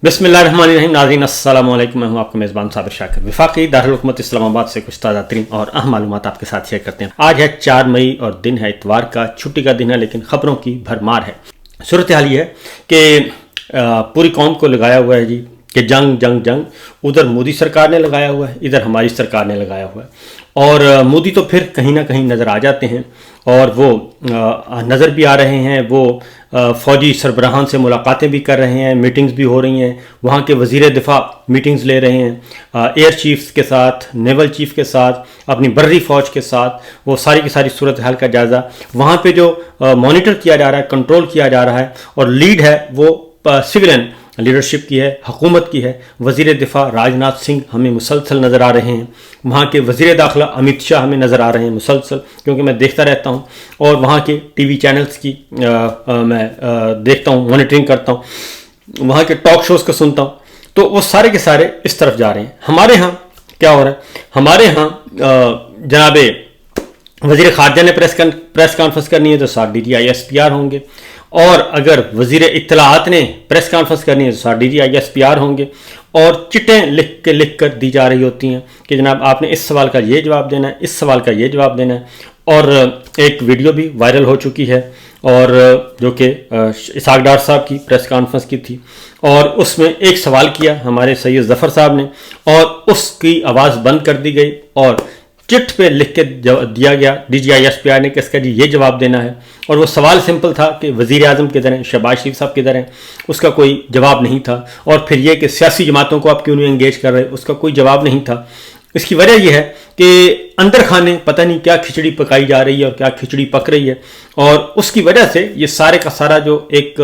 بسم اللہ الرحمن الرحیم. ناظرین السلام علیکم. میں ہوں آپ کا میزبان صابر شاکر. وفاقی دارالحکومت اسلام آباد سے کچھ تازہ ترین اور اہم معلومات آپ کے ساتھ شیئر کرتے ہیں. آج ہے 4 مئی اور دن ہے اتوار کا. چھٹی کا دن ہے لیکن خبروں کی بھرمار ہے. صورتحال یہ ہے کہ پوری قوم کو لگایا ہوا ہے جی کہ جنگ جنگ جنگ. ادھر مودی سرکار نے لگایا ہوا ہے, ادھر ہماری سرکار نے لگایا ہوا ہے. اور مودی تو پھر کہیں نہ کہیں نظر آ جاتے ہیں اور وہ نظر بھی آ رہے ہیں. وہ فوجی سربراہان سے ملاقاتیں بھی کر رہے ہیں, میٹنگز بھی ہو رہی ہیں. وہاں کے وزیر دفاع میٹنگز لے رہے ہیں ایئر چیفز کے ساتھ, نیول چیف کے ساتھ, اپنی بری فوج کے ساتھ. وہ ساری کی ساری صورتحال کا جائزہ وہاں پہ جو مانیٹر کیا جا رہا ہے, کنٹرول کیا جا رہا ہے. اور لیڈ ہے وہ سویلین لیڈرشپ کی ہے, حکومت کی ہے. وزیر دفاع راجناتھ سنگھ ہمیں مسلسل نظر آ رہے ہیں. وہاں کے وزیر داخلہ امت شاہ ہمیں نظر آ رہے ہیں مسلسل, کیونکہ میں دیکھتا رہتا ہوں اور وہاں کے ٹی وی چینلز کی میں دیکھتا ہوں, مانیٹرنگ کرتا ہوں, وہاں کے ٹاک شوز کو سنتا ہوں. تو وہ سارے کے سارے اس طرف جا رہے ہیں. ہمارے ہاں کیا ہو رہا ہے؟ ہمارے ہاں جناب وزیر خارجہ نے پریس کانفرنس کرنی ہے تو 7 DGI/SPR ہوں گے. اور اگر وزیر اطلاعات نے پریس کانفرنس کرنی ہے تو 7 DGI/SPR ہوں گے. اور چٹیں لکھ کر دی جا رہی ہوتی ہیں کہ جناب آپ نے اس سوال کا یہ جواب دینا ہے, اس سوال کا یہ جواب دینا ہے. اور ایک ویڈیو بھی وائرل ہو چکی ہے اور جو کہ اسحاق ڈار صاحب کی پریس کانفرنس کی تھی, اور اس میں ایک سوال کیا ہمارے سید ظفر صاحب نے اور اس کی آواز بند کر دی گئی اور چٹ پہ لکھ کے دیا گیا DGI/SPR نے کہ اس کا جی یہ جواب دینا ہے. اور وہ سوال سمپل تھا کہ وزیر اعظم کدھر ہیں, شہباز شریف صاحب کدھر ہیں, اس کا کوئی جواب نہیں تھا. اور پھر یہ کہ سیاسی جماعتوں کو آپ کیوں نہیں انگیج کر رہے, اس کا کوئی جواب نہیں تھا. اس کی وجہ یہ ہے کہ اندر خانے پتہ نہیں کیا کھچڑی پکائی جا رہی ہے اور کیا کھچڑی پک رہی ہے, اور اس کی وجہ سے یہ سارے کا سارا جو ایک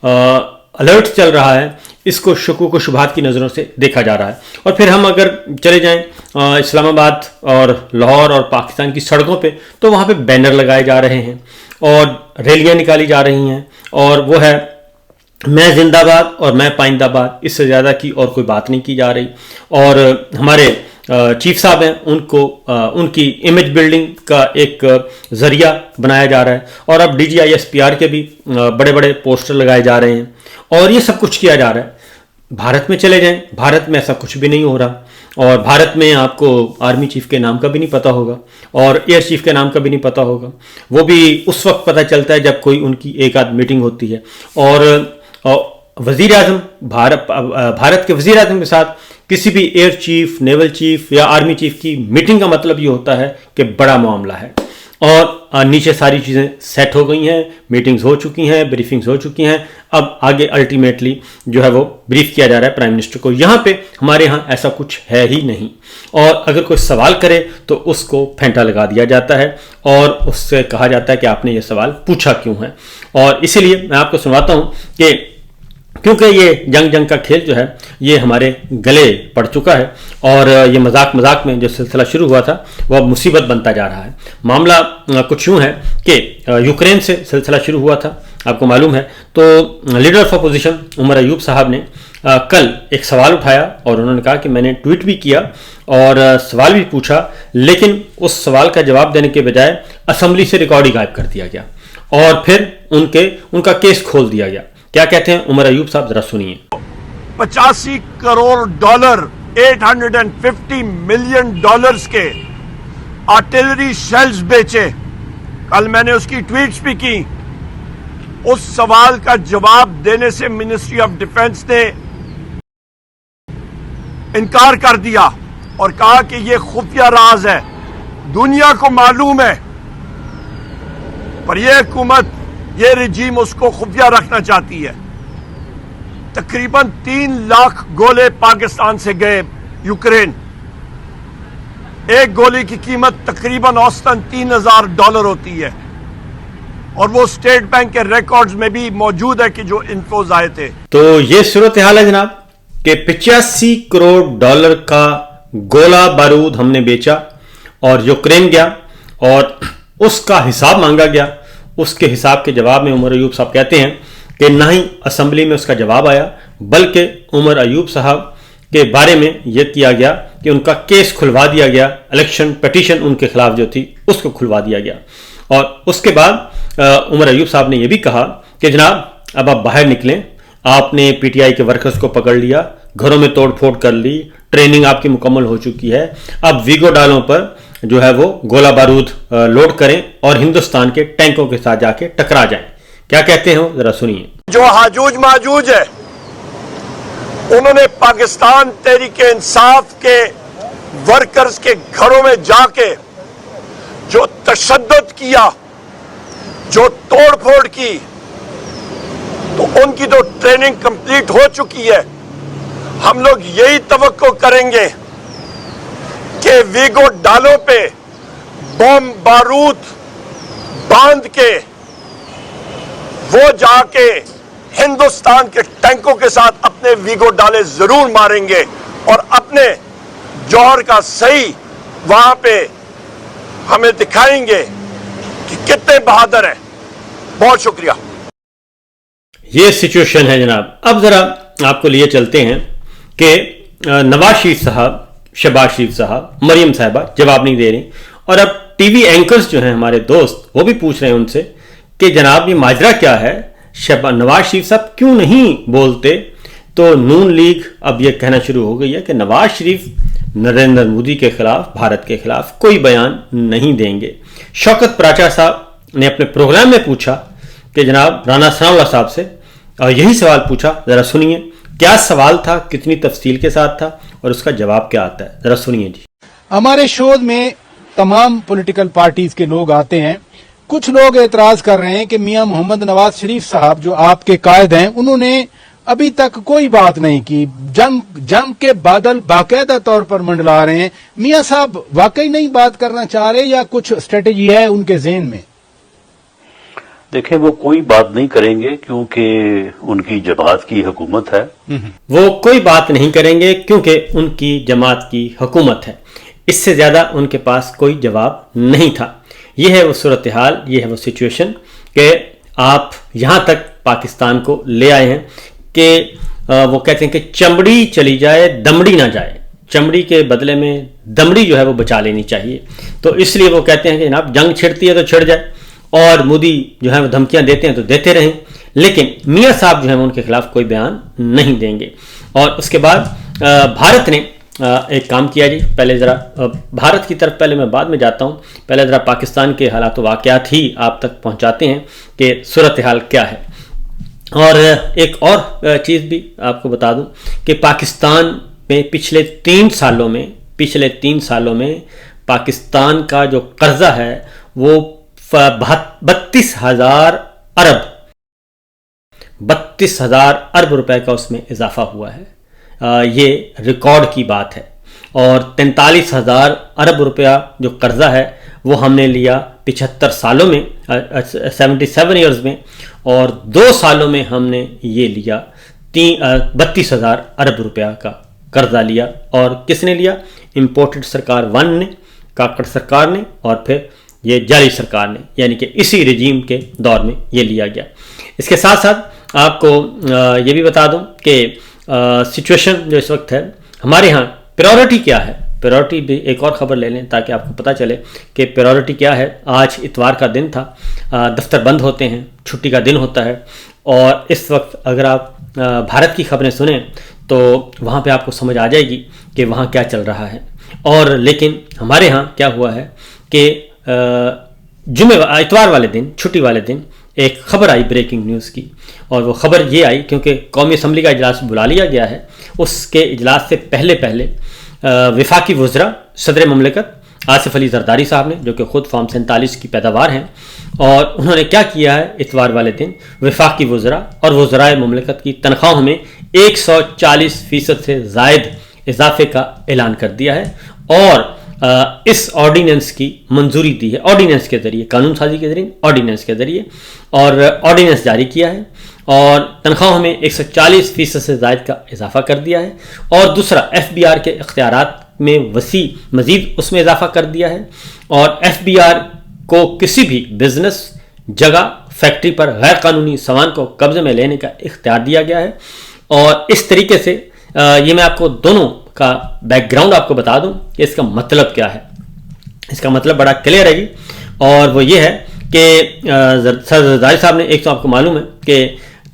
الرٹ چل رہا ہے اس کو شکوک و شبہات کی نظروں سے دیکھا جا رہا ہے. اور پھر ہم اگر چلے جائیں اسلام آباد اور لاہور اور پاکستان کی سڑکوں پہ تو وہاں پہ بینر لگائے جا رہے ہیں اور ریلیاں نکالی جا رہی ہیں, اور وہ ہے میں زندہ باد اور میں پائندہ باد. اس سے زیادہ کی اور کوئی بات نہیں کی جا رہی. اور ہمارے چیف صاحب ہیں, ان کی امیج بلڈنگ کا ایک ذریعہ بنایا جا رہا ہے. اور اب DGI/SPR کے بھی بڑے بڑے پوسٹر لگائے جا رہے ہیں اور یہ سب کچھ کیا جا رہا ہے. بھارت میں چلے جائیں, بھارت میں ایسا کچھ بھی نہیں ہو رہا. اور بھارت میں آپ کو آرمی چیف کے نام کا بھی نہیں پتہ ہوگا اور ایئر چیف کے نام کا بھی نہیں پتہ ہوگا. وہ بھی اس وقت پتہ چلتا ہے جب کوئی ان کی ایک آدھ میٹنگ ہوتی ہے. اور وزیر اعظم بھارت کے وزیر اعظم کے ساتھ کسی بھی ایئر چیف, نیول چیف یا آرمی چیف کی میٹنگ کا مطلب یہ ہوتا ہے کہ بڑا معاملہ ہے. اور نیچے ساری چیزیں سیٹ ہو گئی ہیں, میٹنگز ہو چکی ہیں, بریفنگز ہو چکی ہیں. اب آگے الٹیمیٹلی جو ہے وہ بریف کیا جا رہا ہے پرائم منسٹر کو. یہاں پہ ہمارے ہاں ایسا کچھ ہے ہی نہیں. اور اگر کوئی سوال کرے تو اس کو پھینٹا لگا دیا جاتا ہے اور اس سے کہا جاتا ہے کہ آپ نے یہ سوال پوچھا کیوں ہے. اور اسی لیے میں آپ کو سنواتا ہوں کہ کیونکہ یہ جنگ کا کھیل جو ہے یہ ہمارے گلے پڑ چکا ہے اور یہ مذاق میں جو سلسلہ شروع ہوا تھا وہ اب مصیبت بنتا جا رہا ہے. معاملہ کچھ یوں ہے کہ یوکرین سے سلسلہ شروع ہوا تھا, آپ کو معلوم ہے. تو leader of opposition Omar Ayub صاحب نے کل ایک سوال اٹھایا اور انہوں نے کہا کہ میں نے ٹویٹ بھی کیا اور سوال بھی پوچھا, لیکن اس سوال کا جواب دینے کے بجائے اسمبلی سے ریکارڈ ہی غائب کر دیا گیا اور پھر ان کا کیس کھول دیا گیا. کیا کہتے ہیں عمر ایوب صاحب, ذرا سنیے. 85 کروڑ ڈالر $850 ملین کے آرٹلری شیلز بیچے. کل میں نے اس کی ٹویٹس بھی کی. اس سوال کا جواب دینے سے منسٹری آف ڈیفنس نے انکار کر دیا اور کہا کہ یہ خفیہ راز ہے, دنیا کو معلوم ہے, پر یہ حکومت, یہ رجیم اس کو خفیہ رکھنا چاہتی ہے. تقریباً 3 لاکھ گولے پاکستان سے گئے یوکرین. ایک گولی کی قیمت تقریباً اوسطاً $3,000 ہوتی ہے اور وہ اسٹیٹ بینک کے ریکارڈز میں بھی موجود ہے کہ جو انفوز آئے تھے. تو یہ صورتحال ہے جناب کہ 85 کروڑ کا گولہ بارود ہم نے بیچا اور یوکرین گیا اور اس کا حساب مانگا گیا. اس کے حساب کے جواب میں عمر ایوب صاحب کہتے ہیں کہ نہ ہی اسمبلی میں اس کا جواب آیا, بلکہ عمر ایوب صاحب کے بارے میں یہ کیا گیا کہ ان کا کیس کھلوا دیا گیا. الیکشن پٹیشن ان کے خلاف جو تھی اس کو کھلوا دیا گیا. اور اس کے بعد عمر ایوب صاحب نے یہ بھی کہا کہ جناب اب آپ باہر نکلیں, آپ نے پی ٹی آئی کے ورکرز کو پکڑ لیا, گھروں میں توڑ پھوڑ کر لی, ٹریننگ آپ کی مکمل ہو چکی ہے, اب ویگو ڈالوں پر جو ہے وہ گولہ بارود لوڈ کریں اور ہندوستان کے ٹینکوں کے ساتھ جا کے ٹکرا جائیں. کیا کہتے ہیں ذرا سنیے. جو ہاجوج ماجوج ہے انہوں نے پاکستان تحریک انصاف کے ورکرز کے گھروں میں جا کے جو تشدد کیا, جو توڑ پھوڑ کی, تو ان کی تو ٹریننگ کمپلیٹ ہو چکی ہے. ہم لوگ یہی توقع کریں گے کہ ویگو ڈالوں پہ بم بارود باندھ کے وہ جا کے ہندوستان کے ٹینکوں کے ساتھ اپنے ویگو ڈالے ضرور ماریں گے اور اپنے جوہر کا صحیح وہاں پہ ہمیں دکھائیں گے کہ کتنے بہادر ہیں. بہت شکریہ. یہ سچویشن ہے جناب. اب ذرا آپ کو لیے چلتے ہیں کہ نواز شریف صاحب, شہباز شریف صاحب, مریم صاحبہ جواب نہیں دے رہی, اور اب ٹی وی اینکرز جو ہیں ہمارے دوست وہ بھی پوچھ رہے ہیں ان سے کہ جناب یہ ماجرا کیا ہے, نواز شریف صاحب کیوں نہیں بولتے. تو نون لیگ اب یہ کہنا شروع ہو گئی ہے کہ نواز شریف نریندر مودی کے خلاف, بھارت کے خلاف کوئی بیان نہیں دیں گے. شوکت پراچا صاحب نے اپنے پروگرام میں پوچھا کہ جناب رانا ثناء اللہ صاحب سے, اور یہی سوال پوچھا, ذرا سنیے کیا سوال تھا, کتنی تفصیل کے ساتھ تھا اور اس کا جواب کیا آتا ہے, ذرا سنیے جی. ہمارے شو میں تمام پولیٹیکل پارٹیز کے لوگ آتے ہیں. کچھ لوگ اعتراض کر رہے ہیں کہ میاں محمد نواز شریف صاحب جو آپ کے قائد ہیں انہوں نے ابھی تک کوئی بات نہیں کی, جنگ کے بادل باقاعدہ طور پر منڈلا رہے ہیں. میاں صاحب واقعی نہیں بات کرنا چاہ رہے یا کچھ اسٹریٹجی ہے ان کے ذہن میں؟ دیکھیں وہ کوئی بات نہیں کریں گے کیونکہ ان کی جماعت کی حکومت ہے. وہ کوئی بات نہیں کریں گے کیونکہ ان کی جماعت کی حکومت ہے. اس سے زیادہ ان کے پاس کوئی جواب نہیں تھا. یہ ہے وہ صورتحال, یہ ہے وہ سچویشن کہ آپ یہاں تک پاکستان کو لے آئے ہیں کہ وہ کہتے ہیں کہ چمڑی چلی جائے دمڑی نہ جائے. چمڑی کے بدلے میں دمڑی جو ہے وہ بچا لینی چاہیے. تو اس لیے وہ کہتے ہیں کہ جناب جنگ چھڑتی ہے تو چھڑ جائے, اور مودی جو ہے وہ دھمکیاں دیتے ہیں تو دیتے رہیں, لیکن میاں صاحب جو ہیں وہ ان کے خلاف کوئی بیان نہیں دیں گے. اور اس کے بعد بھارت نے ایک کام کیا جی. پہلے ذرا بھارت کی طرف پہلے میں بعد میں جاتا ہوں, پہلے ذرا پاکستان کے حالات و واقعات ہی آپ تک پہنچاتے ہیں کہ صورتحال کیا ہے. اور ایک اور چیز بھی آپ کو بتا دوں کہ پاکستان میں پچھلے 3 سالوں میں پاکستان کا جو قرضہ ہے وہ 32,000 ارب روپے کا اس میں اضافہ ہوا ہے. یہ ریکارڈ کی بات ہے. اور 43,000 ارب روپیہ جو قرضہ ہے وہ ہم نے لیا 75 سالوں میں, 77 ایئرز میں, اور 2 سالوں میں ہم نے یہ لیا 32,000 ارب روپیہ کا قرضہ لیا. اور کس نے لیا؟ امپورٹڈ سرکار 1 نے, کاکڑ سرکار نے, اور پھر یہ جعلی سرکار نے, یعنی کہ اسی رجیم کے دور میں یہ لیا گیا. اس کے ساتھ ساتھ آپ کو یہ بھی بتا دوں کہ سچویشن جو اس وقت ہے ہمارے ہاں, پریورٹی کیا ہے. پریورٹی بھی ایک اور خبر لے لیں تاکہ آپ کو پتہ چلے کہ پریورٹی کیا ہے. آج اتوار کا دن تھا, دفتر بند ہوتے ہیں, چھٹی کا دن ہوتا ہے, اور اس وقت اگر آپ بھارت کی خبریں سنیں تو وہاں پہ آپ کو سمجھ آ جائے گی کہ وہاں کیا چل رہا ہے. اور لیکن ہمارے ہاں کیا ہوا ہے کہ اتوار والے دن, چھٹی والے دن ایک خبر آئی بریکنگ نیوز کی, اور وہ خبر یہ آئی کیونکہ قومی اسمبلی کا اجلاس بلا لیا گیا ہے. اس کے اجلاس سے پہلے وفاقی وزراء صدر مملکت آصف علی زرداری صاحب نے, جو کہ خود فارم 47 کی پیداوار ہیں, اور انہوں نے کیا کیا ہے اتوار والے دن وفاقی وزراء اور وزرائے مملکت کی تنخواہوں میں 140% سے زائد اضافے کا اعلان کر دیا ہے, اور اس آرڈیننس کی منظوری دی ہے. آرڈیننس کے ذریعے, قانون سازی کے ذریعے, آرڈیننس کے ذریعے, اور آرڈیننس جاری کیا ہے, اور تنخواہوں میں 140% سے زائد کا اضافہ کر دیا ہے. اور دوسرا FBR کے اختیارات میں وسیع مزید اس میں اضافہ کر دیا ہے, اور FBR کو کسی بھی بزنس جگہ, فیکٹری پر غیر قانونی سامان کو قبضے میں لینے کا اختیار دیا گیا ہے. اور اس طریقے سے یہ میں آپ کو دونوں کا بیک گراؤنڈ آپ کو بتا دوں کہ اس کا مطلب کیا ہے. اس کا مطلب بڑا کلیئر ہے اور وہ یہ ہے کہ زرداری صاحب نے, ایک تو آپ کو معلوم ہے کہ